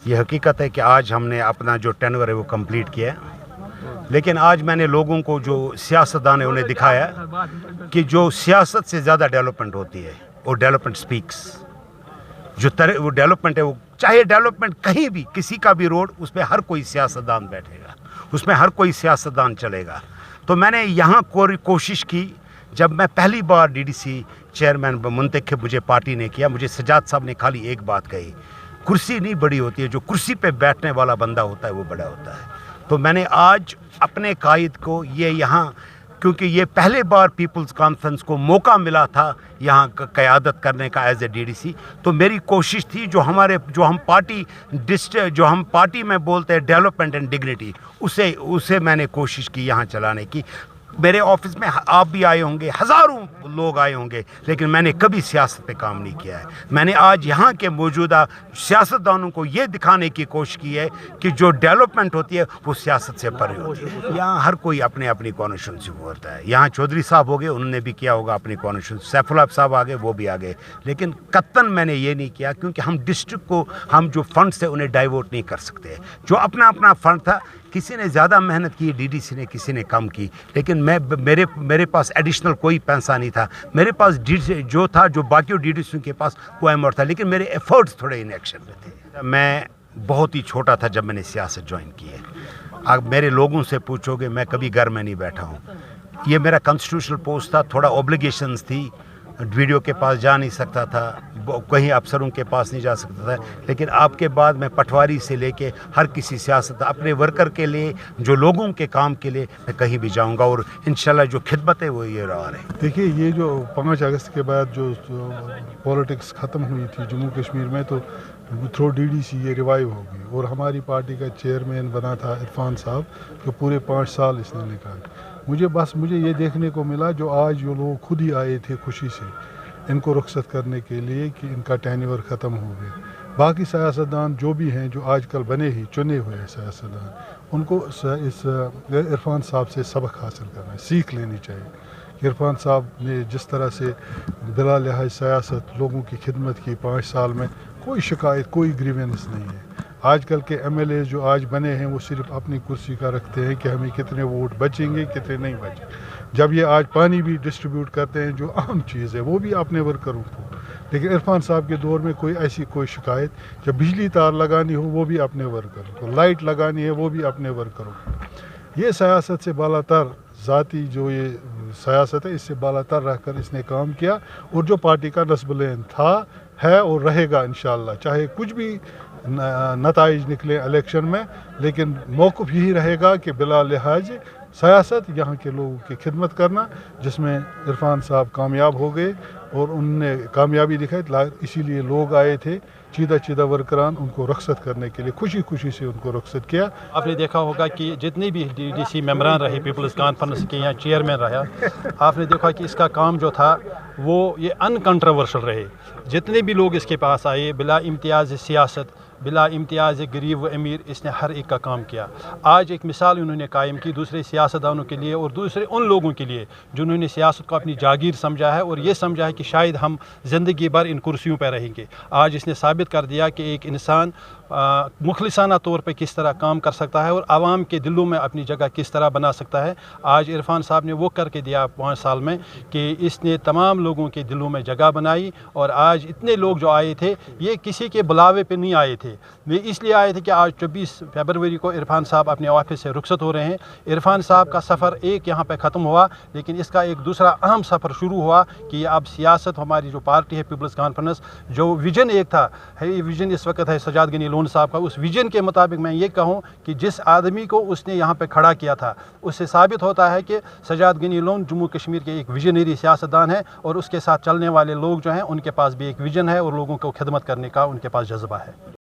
یہ حقیقت ہے کہ آج ہم نے اپنا جو ٹینور ہے وہ کمپلیٹ کیا ہے، لیکن آج میں نے لوگوں کو جو سیاستدان ہے انہیں دکھایا کہ جو سیاست سے زیادہ ڈیولپمنٹ ہوتی ہے وہ ڈیولپمنٹ سپیکس، وہ ڈیولپمنٹ ہے، وہ چاہے ڈیولپمنٹ کہیں بھی کسی کا بھی روڈ، اس پہ ہر کوئی سیاستدان بیٹھے گا، اس میں ہر کوئی سیاستدان چلے گا۔ تو میں نے یہاں کوشش کی، جب میں پہلی بار ڈی ڈی سی چیئرمین منتخب مجھے پارٹی نے کیا، مجھے سجاد صاحب نے خالی ایک بات کہی، کرسی نہیں بڑی ہوتی ہے، جو کرسی پہ بیٹھنے والا بندہ ہوتا ہے وہ بڑا ہوتا ہے۔ تو میں نے آج اپنے قائد کو یہاں، کیونکہ یہ پہلے بار پیپلز کانفرنس کو موقع ملا تھا یہاں قیادت کرنے کا as a D D C, تو میری کوشش تھی جو ہم پارٹی میں بولتے ہیں ڈیولپمنٹ اینڈ ڈگنیٹی، اسے میں نے کوشش کی یہاں چلانے کی۔ میرے آفس میں آپ بھی آئے ہوں گے، ہزاروں لوگ آئے ہوں گے، لیکن میں نے کبھی سیاست پہ کام نہیں کیا ہے۔ میں نے آج یہاں کے موجودہ سیاستدانوں کو یہ دکھانے کی کوشش کی ہے کہ جو ڈیولپمنٹ ہوتی ہے وہ سیاست سے پرے ہوتی ہے۔ یہاں ہر کوئی اپنی کانسٹیٹوئنسی کو ہوتا ہے۔ یہاں چودھری صاحب ہو گئے، انہوں نے بھی کیا ہوگا اپنی کانسٹیٹوئنسی، سیف اللہ صاحب آگے، وہ بھی آگے، لیکن قطعاً میں نے یہ نہیں کیا، کیونکہ ہم ڈسٹرکٹ کو، ہم جو فنڈس تھے انہیں ڈائیورٹ نہیں کر سکتے۔ جو اپنا فنڈ تھا، کسی نے زیادہ محنت کی ڈی ڈی سی نے، کسی نے کم کی، لیکن میرے پاس ایڈیشنل کوئی پیسہ نہیں تھا۔ میرے پاس جو تھا، جو باقی ڈی ڈی سی کے پاس وہ اماؤنٹ تھا، لیکن میرے ایفرٹس تھوڑے ان ایکشن میں تھے۔ میں بہت ہی چھوٹا تھا جب میں نے سیاست جوائن کی ہے۔ اب میرے لوگوں سے پوچھو گے، میں کبھی گھر میں نہیں بیٹھا ہوں۔ یہ میرا کنسٹیٹیوشنل پوسٹ تھا، تھوڑا اوبلیگیشنز تھی، ویڈیو کے پاس جا نہیں سکتا تھا، کہیں افسروں کے پاس نہیں جا سکتا تھا، لیکن آپ کے بعد میں پٹواری سے لے کے ہر کسی سیاست، اپنے ورکر کے لیے، جو لوگوں کے کام کے لیے میں کہیں بھی جاؤں گا، اور انشاءاللہ جو خدمت ہے وہ یہ رہا ہے۔ دیکھیے، یہ جو 5 اگست کے بعد جو پولیٹکس ختم ہوئی تھی جموں کشمیر میں، تو تھرو ڈی ڈی سی یہ ریوائیو ہو گئی، اور ہماری پارٹی کا چیئرمین بنا تھا عرفان صاحب، جو پورے 5 سال اس نے نکالے۔ مجھے یہ دیکھنے کو ملا، جو آج جو لوگ خود ہی آئے تھے خوشی سے ان کو رخصت کرنے کے لیے کہ ان کا ٹینیور ختم ہو گیا۔ باقی سیاستدان جو بھی ہیں، جو آج کل بنے ہی چنے ہوئے سیاستدان، ان کو اس عرفان صاحب سے سبق حاصل کرنا ہے، سیکھ لینی چاہیے۔ عرفان صاحب نے جس طرح سے بلا لحاظ سیاست لوگوں کی خدمت کی 5 سال میں، کوئی شکایت، کوئی گریونس نہیں ہے۔ آج کل کے ایم ایل اے جو آج بنے ہیں، وہ صرف اپنی کرسی کا رکھتے ہیں کہ ہمیں کتنے ووٹ بچیں گے، کتنے نہیں بچیں۔ جب یہ آج پانی بھی ڈسٹریبیوٹ کرتے ہیں، جو اہم چیز ہے، وہ بھی اپنے ورکروں کو، لیکن عرفان صاحب کے دور میں کوئی شکایت، جب بجلی تار لگانی ہو وہ بھی اپنے ورکروں کو، لائٹ لگانی ہے وہ بھی اپنے ورکروں کو۔ یہ سیاست سے بالا تر، ذاتی جو یہ سیاست ہے، اس سے بالا تر رہ کر اس نے کام کیا، اور جو پارٹی کا نصب العین تھا، ہے اور رہے گا انشاءاللہ، چاہے کچھ بھی نتائج نکلے الیکشن میں، لیکن موقف یہی رہے گا کہ بلا لحاظ سیاست یہاں کے لوگوں کی خدمت کرنا، جس میں عرفان صاحب کامیاب ہو گئے، اور ان نے کامیابی دکھائی، اسی لیے لوگ آئے تھے، چیدہ ورکران، ان کو رخصت کرنے کے لیے خوشی سے ان کو رخصت کیا۔ آپ نے دیکھا ہوگا کہ جتنی بھی ڈی ڈی سی ممبران رہے، پیپلز کانفرنس کے یہاں چیئرمین رہا، آپ نے دیکھا کہ اس کا کام جو تھا وہ یہ ان کنٹروورشل رہے۔ جتنے بھی لوگ اس کے پاس آئے، بلا امتیاز سیاست، بلا امتیاز غریب و امیر، اس نے ہر ایک کا کام کیا۔ آج ایک مثال انہوں نے قائم کی دوسرے سیاستدانوں کے لیے، اور دوسرے ان لوگوں کے لیے جنہوں نے سیاست کو اپنی جاگیر سمجھا ہے، اور یہ سمجھا ہے کہ شاید ہم زندگی بھر ان کرسیوں پہ رہیں گے۔ آج اس نے ثابت کر دیا کہ ایک انسان مخلصانہ طور پہ کس طرح کام کر سکتا ہے، اور عوام کے دلوں میں اپنی جگہ کس طرح بنا سکتا ہے۔ آج عرفان صاحب نے وہ کر کے دیا 5 سال میں، کہ اس نے تمام لوگوں کے دلوں میں جگہ بنائی، اور آج اتنے لوگ جو آئے تھے، یہ کسی کے بلاوے پہ نہیں آئے تھے، یہ اس لیے آئے تھے کہ آج 24 فروری کو عرفان صاحب اپنے آفس سے رخصت ہو رہے ہیں۔ عرفان صاحب کا سفر ایک یہاں پہ ختم ہوا، لیکن اس کا ایک دوسرا اہم سفر شروع ہوا کہ یہ اب سیاست، ہماری جو پارٹی ہے پیپلز کانفرنس، جو ویژن ایک تھا، یہ ویژن اس وقت ہے سجاد غنی لون صاحب کا، اس ویژن کے مطابق میں یہ کہوں کہ جس آدمی کو اس نے یہاں پہ کھڑا کیا تھا، اس سے ثابت ہوتا ہے کہ سجاد غنی لون جموں کشمیر کے ایک ویژنری سیاستدان ہے، اور اس کے ساتھ چلنے والے لوگ جو ہیں ان کے پاس بھی ایک ویژن ہے، اور لوگوں کو خدمت کرنے کا ان کے پاس جذبہ ہے۔